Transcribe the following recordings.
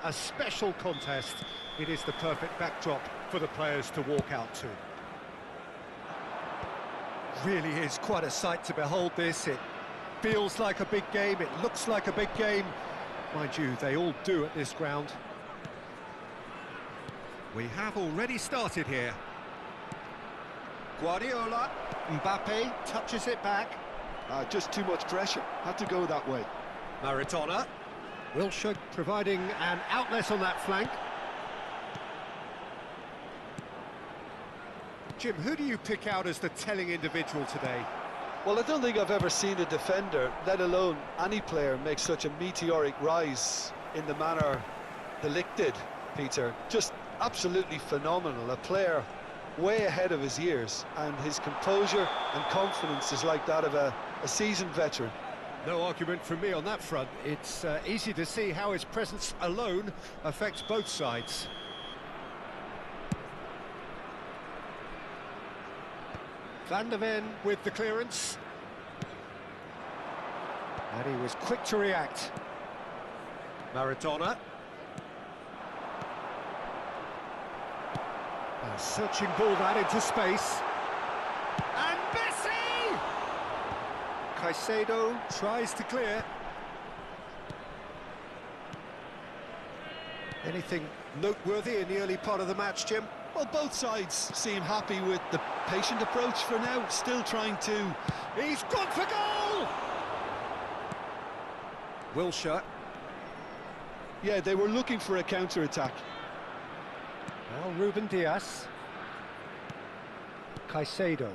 a special contest. It is the perfect backdrop for the players to walk out to. Really is quite a sight to behold this. It feels like a big game, it looks like a big game. Mind you, they all do at this ground. We have already started here. Guardiola, Mbappe touches it back. Just too much pressure, had to go that way. Maradona. Wilshere providing an outlet on that flank. Jim, who do you pick out as the telling individual today? Well, I don't think I've ever seen a defender, let alone any player, make such a meteoric rise in the manner De Ligt did, Peter. Just absolutely phenomenal. A player way ahead of his years, and his composure and confidence is like that of a seasoned veteran. No argument from me on that front. It's easy to see how his presence alone affects both sides. Van der Ven with the clearance. And he was quick to react. Maradona. A searching ball that into space. And Messi! Caicedo tries to clear. Anything noteworthy in the early part of the match, Jim? Well, both sides seem happy with the patient approach for now, still trying to... He's gone for goal! Wilshere. Yeah, they were looking for a counter-attack. Now Ruben Dias. Caicedo.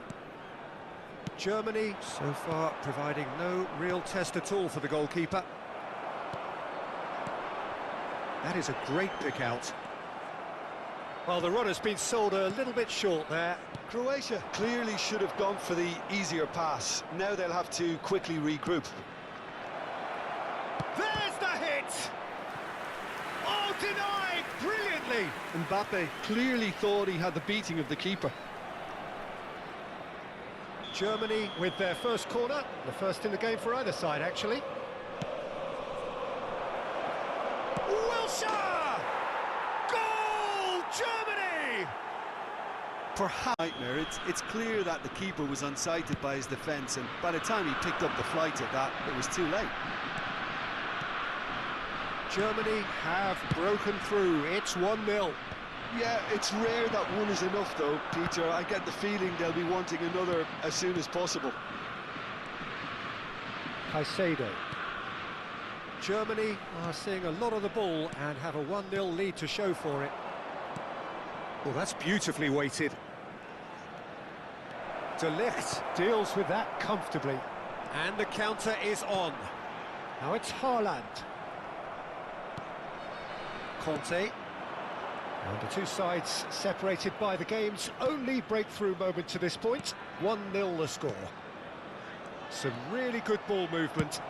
Germany so far providing no real test at all for the goalkeeper. That is a great pick out. Well, the run has been sold a little bit short there. Croatia clearly should have gone for the easier pass. Now they'll have to quickly regroup. There's the hit! Oh, denied brilliantly! Mbappe clearly thought he had the beating of the keeper. Germany with their first corner, the first in the game for either side, actually. Wilshere! Goal, Germany! Perhaps nightmare. It's clear that the keeper was unsighted by his defence, and by the time he picked up the flight at that, it was too late. Germany have broken through. It's 1-0. Yeah, it's rare that one is enough, though, Peter. I get the feeling they'll be wanting another as soon as possible. Caicedo. Germany are seeing a lot of the ball and have a 1-0 lead to show for it. Well, that's beautifully weighted. De Ligt deals with that comfortably. And the counter is on. Now it's Haaland. Conte. And the two sides separated by the game's only breakthrough moment to this point. 1-0 the score. Some really good ball movement.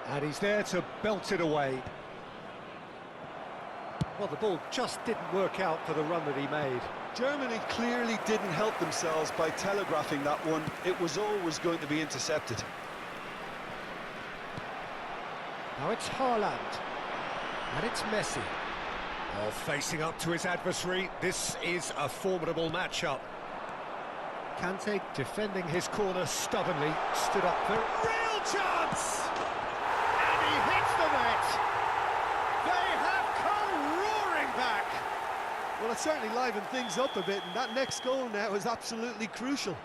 And he's there to belt it away. Well, the ball just didn't work out for the run that he made. Germany clearly didn't help themselves by telegraphing that one. It was always going to be intercepted. Now it's Haaland. And it's Messi. Oh, facing up to his adversary, this is a formidable matchup. Kante defending his corner stubbornly, stood up for real chance! And he hits the net! They have come roaring back! Well, it certainly livened things up a bit, and that next goal now is absolutely crucial.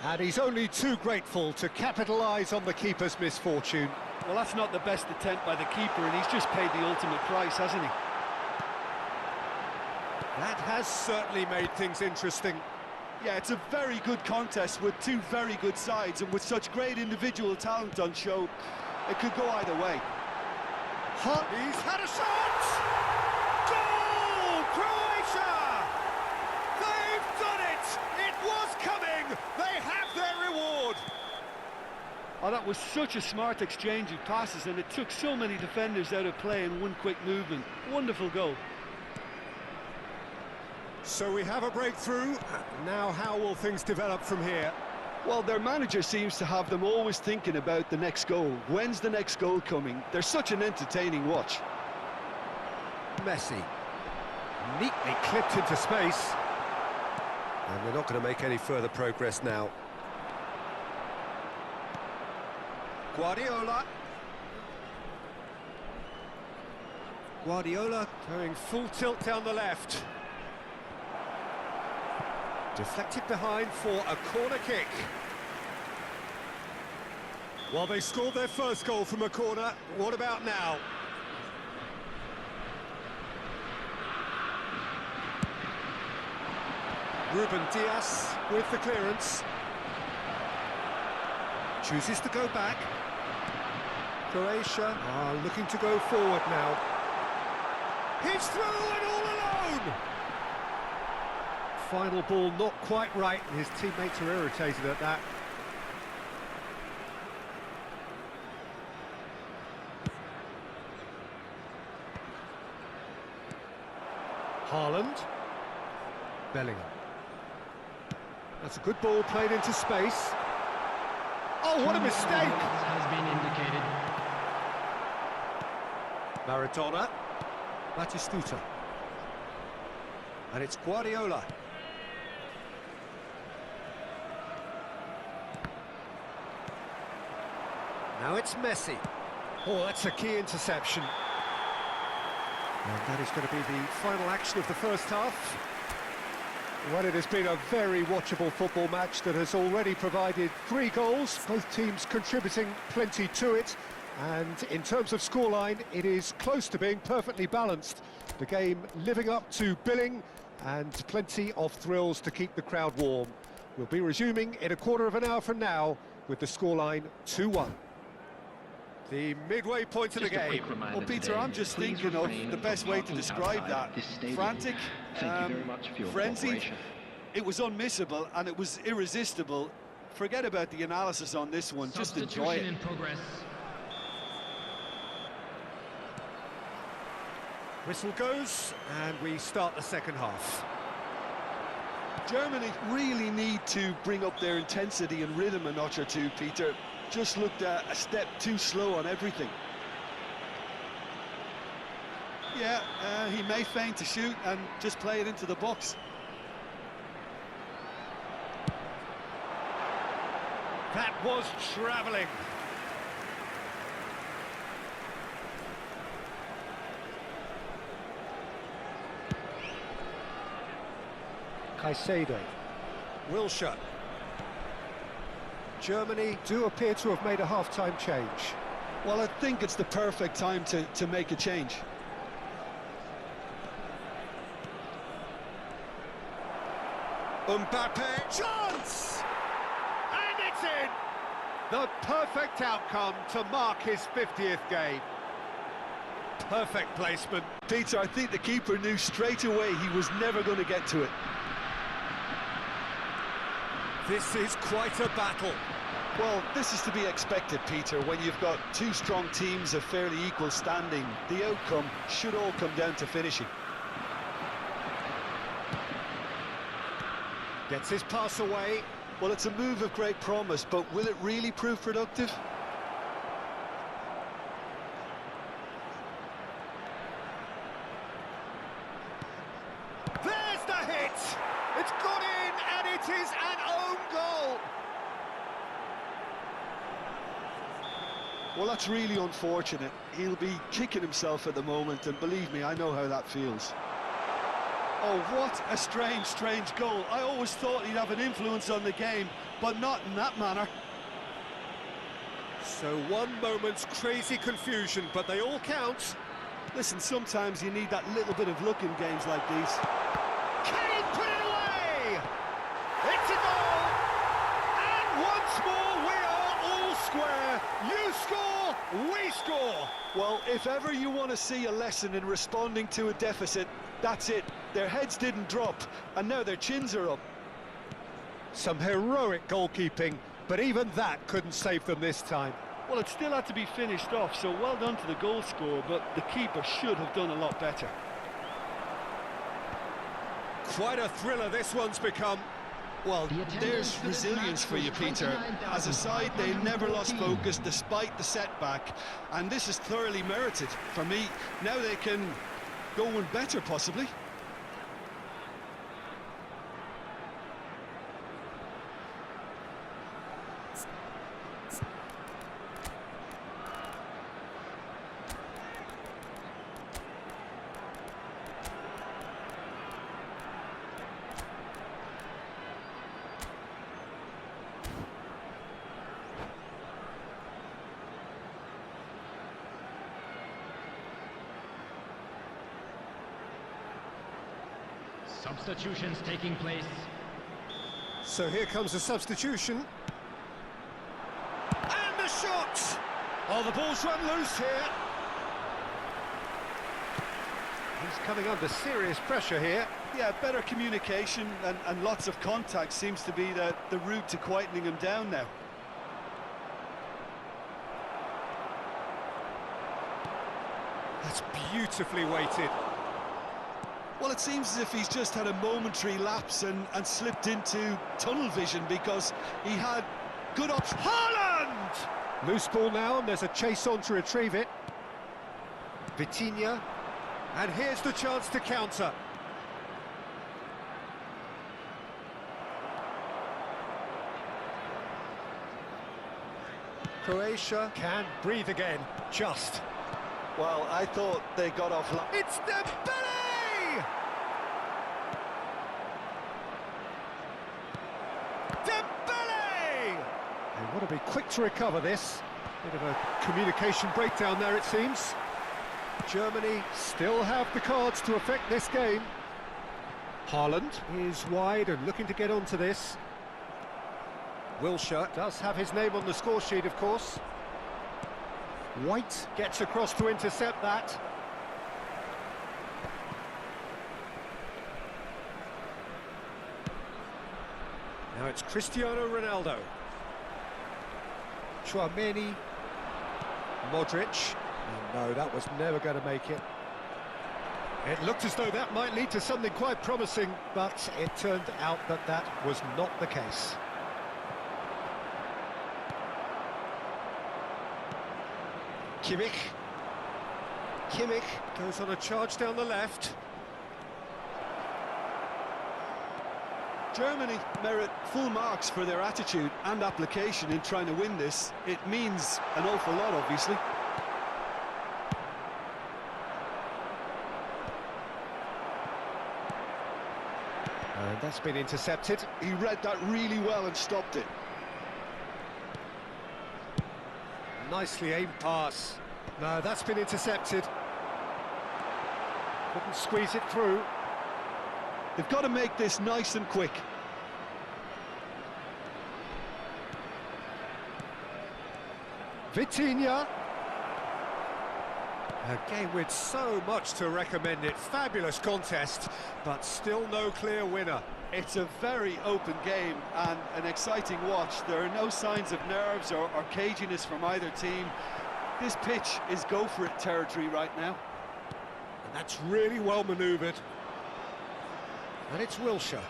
And he's only too grateful to capitalise on the keeper's misfortune. Well, that's not the best attempt by the keeper, and he's just paid the ultimate price, hasn't he? That has certainly made things interesting. Yeah, it's a very good contest with two very good sides, and with such great individual talent on show, it could go either way. He's had a shot! Goal, Croatia! They've done it! It was coming! They have their reward! Oh, that was such a smart exchange of passes, and it took so many defenders out of play in one quick movement. Wonderful goal. So we have a breakthrough. Now how will things develop from here? Well, their manager seems to have them always thinking about the next goal. When's the next goal coming? They're such an entertaining watch. Messi. Neatly clipped into space. And they're not going to make any further progress now. Guardiola. Guardiola going full tilt down the left. Deflected behind for a corner kick. Well, they scored their first goal from a corner. What about now? Ruben Dias with the clearance. Chooses to go back. Croatia are looking to go forward now. He's through and all alone! Final ball not quite right, and his teammates are irritated at that. Haaland. Bellingham. That's a good ball played into space. Oh, what a mistake! Has been indicated. Maradona. Batistuta. And it's Guardiola. Now it's Messi. Oh, that's a key interception. And that is going to be the final action of the first half. Well, it has been a very watchable football match that has already provided 3 goals, both teams contributing plenty to it. And in terms of scoreline, it is close to being perfectly balanced. The game living up to billing and plenty of thrills to keep the crowd warm. We'll be resuming in a quarter of an hour from now with the scoreline 2-1. The midway point of the game. Well, Peter, I'm just thinking of the best way to describe that. Frantic, frenzied. It was unmissable and it was irresistible. Forget about the analysis on this one, just enjoy it. In progress. Whistle goes, and we start the second half. Germany really need to bring up their intensity and rhythm a notch or two, Peter. Just looked a step too slow on everything. Yeah, he may feign to shoot and just play it into the box. That was travelling. Caicedo. Wilshere. Germany do appear to have made a half-time change. Well, I think it's the perfect time to make a change. Mbappe, chance! And it's in! The perfect outcome to mark his 50th game. Perfect placement. Peter, I think the keeper knew straight away he was never going to get to it. This is quite a battle. Well, this is to be expected, Peter, when you've got 2 strong teams of fairly equal standing. The outcome should all come down to finishing. Gets his pass away. Well, it's a move of great promise, but will it really prove productive? There's the hit! It's gone in, and it is an own goal! Well, that's really unfortunate. He'll be kicking himself at the moment, and believe me, I know how that feels. Oh, what a strange, strange goal. I always thought he'd have an influence on the game, but not in that manner. So one moment's crazy confusion, but they all count. Listen, sometimes you need that little bit of luck in games like these. Can he put it away? It's a goal! And once more we are all square. You score, we score. Well, if ever you want to see a lesson in responding to a deficit, that's it. Their heads didn't drop, and now their chins are up. Some heroic goalkeeping, but even that couldn't save them this time. Well, it still had to be finished off, so well done to the goal scorer, but the keeper should have done a lot better. Quite a thriller this one's become. Well, there's resilience for you, Peter. As a side, they never lost focus despite the setback, and this is thoroughly merited. For me, now they can go one better, possibly. Substitutions taking place. So here comes the substitution. And the shot! Oh, the ball's run loose here. He's coming under serious pressure here. Yeah, better communication and lots of contact seems to be the route to quietening him down now. That's beautifully weighted. Well, it seems as if he's just had a momentary lapse and slipped into tunnel vision because he had good options. Haaland! Loose ball now, and there's a chase on to retrieve it. Vitinha. And here's the chance to counter. Croatia can breathe again, just. Well, I thought they got off... It's Dembele! Dembele! They want to be quick to recover this. Bit of a communication breakdown there, it seems. Germany still have the cards to affect this game. Haaland is wide and looking to get onto this. Wilshere does have his name on the score sheet, of course. White gets across to intercept that. Now it's Cristiano Ronaldo. Tchouaméni. Modric. Oh, no, that was never going to make it. It looked as though that might lead to something quite promising, but it turned out that that was not the case. Kimmich. Kimmich goes on a charge down the left. Germany merit full marks for their attitude and application in trying to win this. It means an awful lot, obviously. And that's been intercepted. He read that really well and stopped it. Nicely aimed pass. No, that's been intercepted. Couldn't squeeze it through. They've got to make this nice and quick. Vitinha. A game with so much to recommend it. Fabulous contest, but still no clear winner. It's a very open game and an exciting watch. There are no signs of nerves or caginess from either team. This pitch is go-for-it territory right now. And that's really well manoeuvred. And it's Wilshere.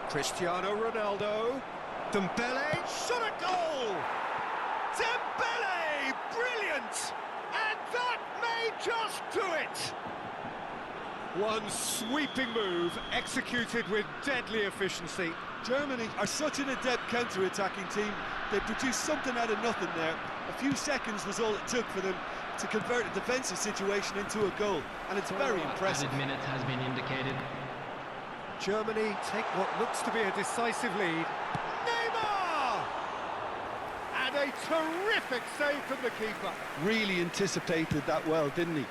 Cristiano Ronaldo. Dembele, shot a goal! Dembele, brilliant! And that may just do it! One sweeping move, executed with deadly efficiency. Germany are such an adept counter-attacking team. They produced something out of nothing there. A few seconds was all it took for them to convert a defensive situation into a goal, and it's very impressive. Added minutes has been indicated. Germany take what looks to be a decisive lead. Neymar! And a terrific save from the keeper. Really anticipated that well, didn't he?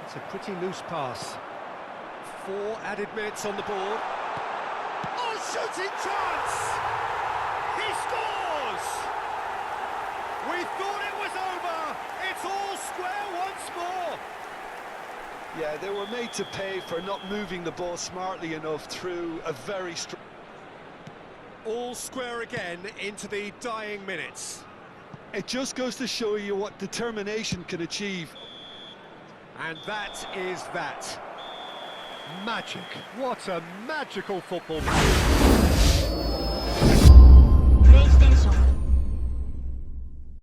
It's a pretty loose pass. 4 added minutes on the board. Oh, shooting chance! He scores! We thought it was over. It's all square once more. Yeah, they were made to pay for not moving the ball smartly enough through a very strong... All square again into the dying minutes. It just goes to show you what determination can achieve. And that is that. Magic. What a magical football match.